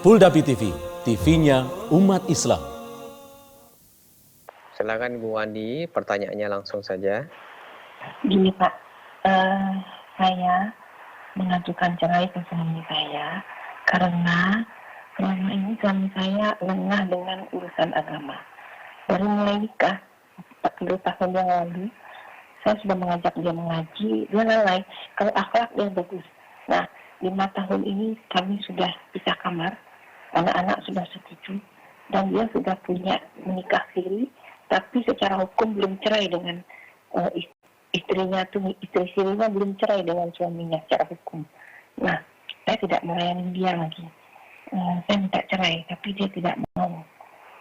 Puldapi TV, TV-nya umat Islam. Silakan Ibu Wandi, pertanyaannya langsung saja. Gini Pak, saya mengajukan cerai ke suami saya karena selama ini suami saya lengah dengan urusan agama. Baru mulai nikah 40 tahun yang lalu, saya sudah mengajak dia mengaji, dia lalai. Kalau akhlak dia bagus. Nah, 5 tahun ini kami sudah pisah kamar, anak-anak sudah setuju, dan dia sudah punya menikah siri, tapi secara hukum belum cerai dengan istrinya tuh, istri sirinya belum cerai dengan suaminya secara hukum. Nah, saya tidak melayani dia lagi. Saya minta cerai, tapi dia tidak mau.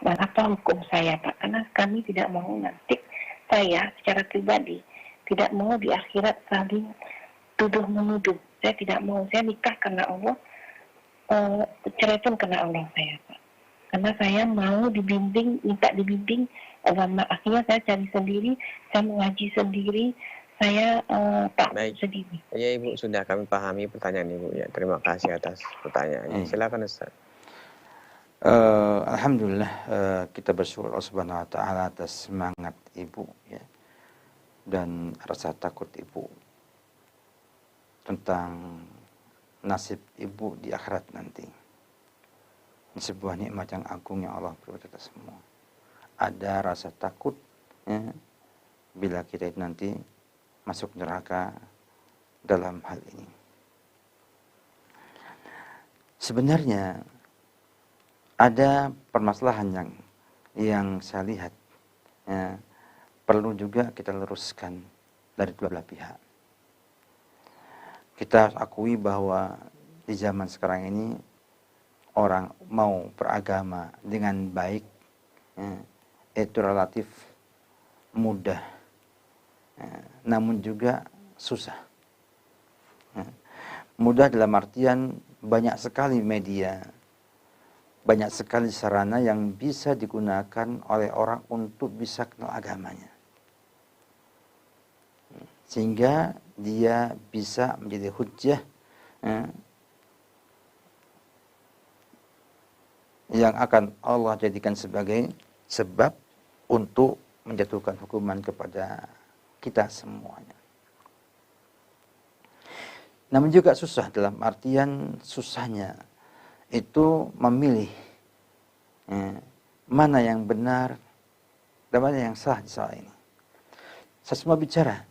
Dan apa hukum saya, Pak? Karena kami tidak mau nanti saya secara pribadi tidak mau di akhirat saling tuduh menuduh. Saya tidak mau. Saya nikah karena Allah, cerai pun karena Allah saya, Pak. Karena saya mau dibimbing, minta dibimbing agama. Akhirnya saya cari sendiri, saya mengaji sendiri, saya Baik. sendiri. Ya Ibu, sudah kami pahami pertanyaan Ibu ya. Terima kasih atas pertanyaannya. Silakan Ustaz. Alhamdulillah, kita bersyukur Allah Subhanahu wa taala atas semangat Ibu ya, dan rasa takut Ibu tentang nasib Ibu di akhirat nanti. Ini sebuah nikmat yang agung yang Allah beri kita semua. Ada rasa takut ya, bila kita nanti masuk neraka dalam hal ini. Sebenarnya ada permasalahan yang saya lihat ya, perlu juga kita luruskan dari dua belah pihak. Kita akui bahwa di zaman sekarang ini orang mau beragama dengan baik ya, itu relatif mudah ya, namun juga susah ya. Mudah dalam artian banyak sekali media, banyak sekali sarana yang bisa digunakan oleh orang untuk bisa kenal agamanya. Sehingga dia bisa menjadi hujjah yang akan Allah jadikan sebagai sebab untuk menjatuhkan hukuman kepada kita semuanya. Namun juga susah dalam artian susahnya itu memilih mana yang benar dan mana yang salah di soal ini. Saya semua bicara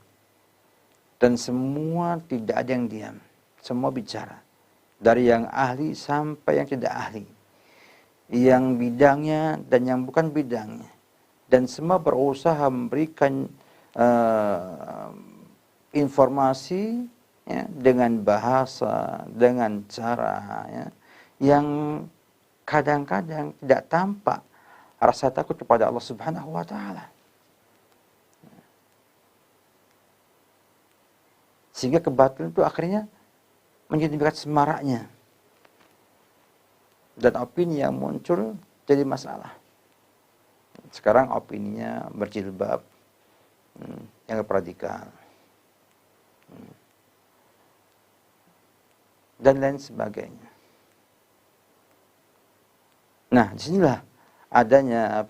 dan semua tidak ada yang diam. Semua bicara, dari yang ahli sampai yang tidak ahli, yang bidangnya dan yang bukan bidangnya, dan semua berusaha memberikan informasi ya, dengan bahasa, dengan cara ya, yang kadang-kadang tidak tampak rasa takut kepada Allah Subhanahu wa taala. Sehingga kebatilan itu akhirnya menjadi tingkat semaraknya. Dan opini yang muncul jadi masalah. Sekarang opininya berjilbab, yang radikal, dan lain sebagainya. Nah, disinilah adanya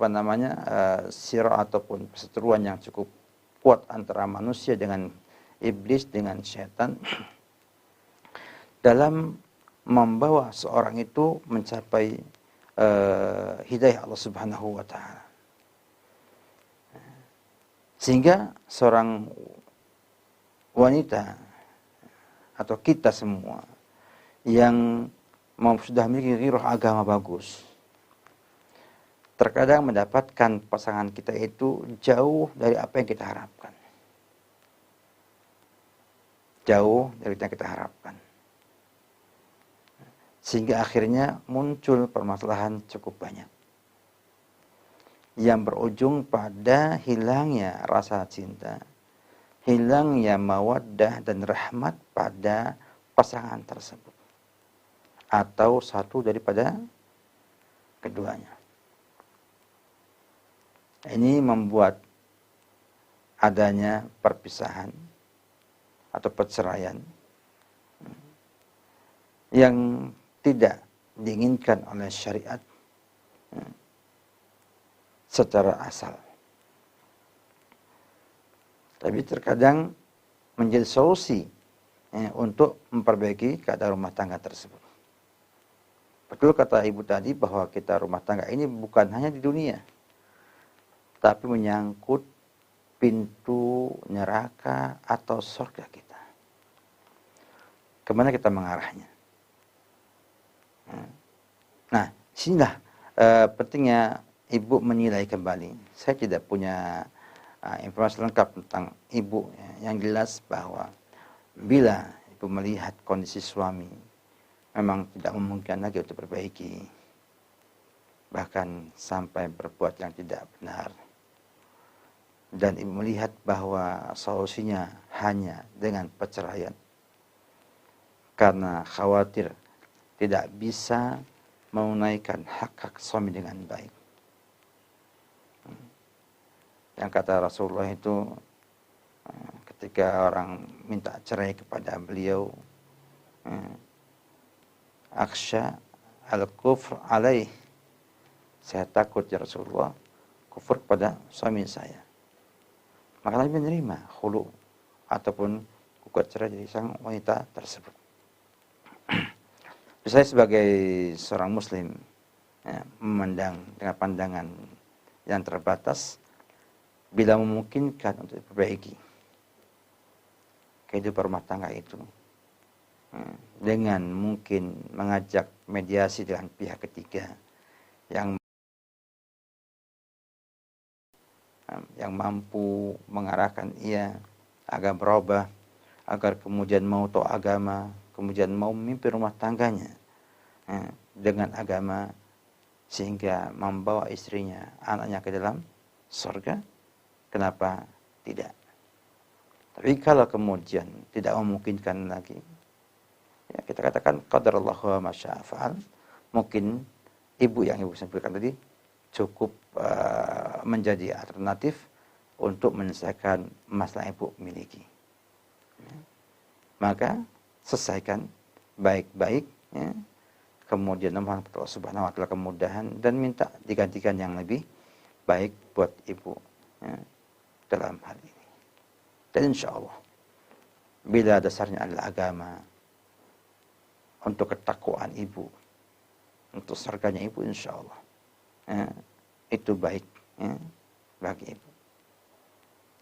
sirah ataupun perseteruan yang cukup kuat antara manusia dengan iblis, dengan syaitan dalam membawa seorang itu mencapai hidayah Allah Subhanahu wa taala. Sehingga seorang wanita atau kita semua yang sudah memiliki ghirah agama bagus, terkadang mendapatkan pasangan kita itu jauh dari apa yang kita harapkan. Jauh dari yang kita harapkan. Sehingga akhirnya muncul permasalahan cukup banyak. Yang berujung pada hilangnya rasa cinta, hilangnya mawaddah dan rahmat pada pasangan tersebut. Atau satu daripada keduanya. Ini membuat adanya perpisahan atau perceraian yang tidak diinginkan oleh syariat secara asal. Tapi terkadang menjadi solusi untuk memperbaiki keadaan rumah tangga tersebut. Betul kata ibu tadi bahwa kita rumah tangga ini bukan hanya di dunia, tapi menyangkut pintu neraka atau surga kita. Kemana kita mengarahnya? Nah, sinilah pentingnya ibu menilai kembali. Saya tidak punya informasi lengkap tentang ibu, ya. Yang jelas bahwa bila ibu melihat kondisi suami memang tidak memungkinkan lagi untuk perbaiki, bahkan sampai berbuat yang tidak benar, dan ibu melihat bahwa solusinya hanya dengan perceraian karena khawatir tidak bisa menunaikan hak-hak suami dengan baik. Yang kata Rasulullah itu ketika orang minta cerai kepada beliau, aksya al-kufr alaih, saya takut ya Rasulullah kufur kepada suami saya. Maka Nabi menerima khulu ataupun gugat cerai dari sang wanita tersebut. Saya sebagai seorang muslim memandang dengan pandangan yang terbatas, bila memungkinkan untuk diperbaiki kehidupan rumah tangga itu dengan mungkin mengajak mediasi dengan pihak ketiga yang mampu mengarahkan ia agar berubah, agar kemudian mau tahu agama, kemudian mau memimpin rumah tangganya dengan agama sehingga membawa istrinya, anaknya ke dalam surga. Kenapa tidak? Tapi kalau kemudian tidak memungkinkan lagi, ya kita katakan qadarallahu wa masya'a fa'al. Mungkin ibu yang ibu sampaikan tadi cukup menjadi alternatif untuk menyelesaikan masalah ibu miliki. Maka selesaikan baik-baik, ya. Kemudian memohon kepada Allah Subhanahu wa taala kemudahan dan minta digantikan yang lebih baik buat ibu, ya, dalam hal ini. Dan insya Allah bila dasarnya adalah agama, untuk ketakwaan ibu, untuk surganya ibu, insya Allah itu baik, ya, bagi ibu.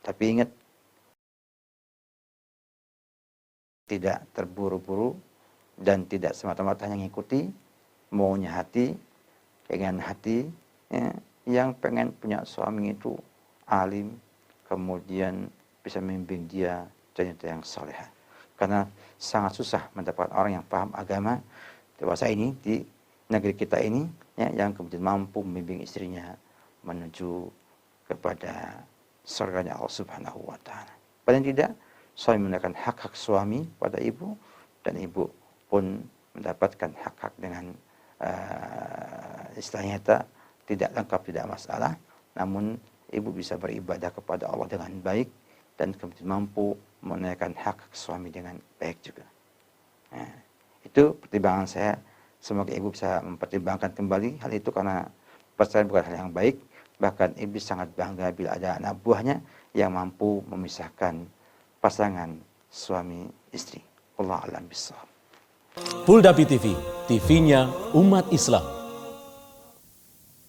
Tapi ingat, tidak terburu-buru dan tidak semata-mata hanya mengikuti maunya hati, keinginan hati, ya, yang pengen punya suami itu alim, kemudian bisa membimbing dia wanita yang salehah. Karena sangat susah mendapatkan orang yang paham agama dewasa ini di negeri kita ini, ya, yang kemudian mampu membimbing istrinya menuju kepada surganya Allah Subhanahu wa taala. Paling tidak suami mendapatkan hak-hak suami pada ibu, dan ibu pun mendapatkan hak-hak dengan istilahnya tidak lengkap, tidak masalah, namun ibu bisa beribadah kepada Allah dengan baik dan kemudian mampu menunaikan hak suami dengan baik juga. Nah, itu pertimbangan saya. Semoga ibu bisa mempertimbangkan kembali hal itu, karena perceraian bukan hal yang baik. Bahkan ibu sangat bangga bila ada anak buahnya yang mampu memisahkan pasangan suami istri. Wallahu a'lam bishawab. Fulda TV, TV-nya umat Islam.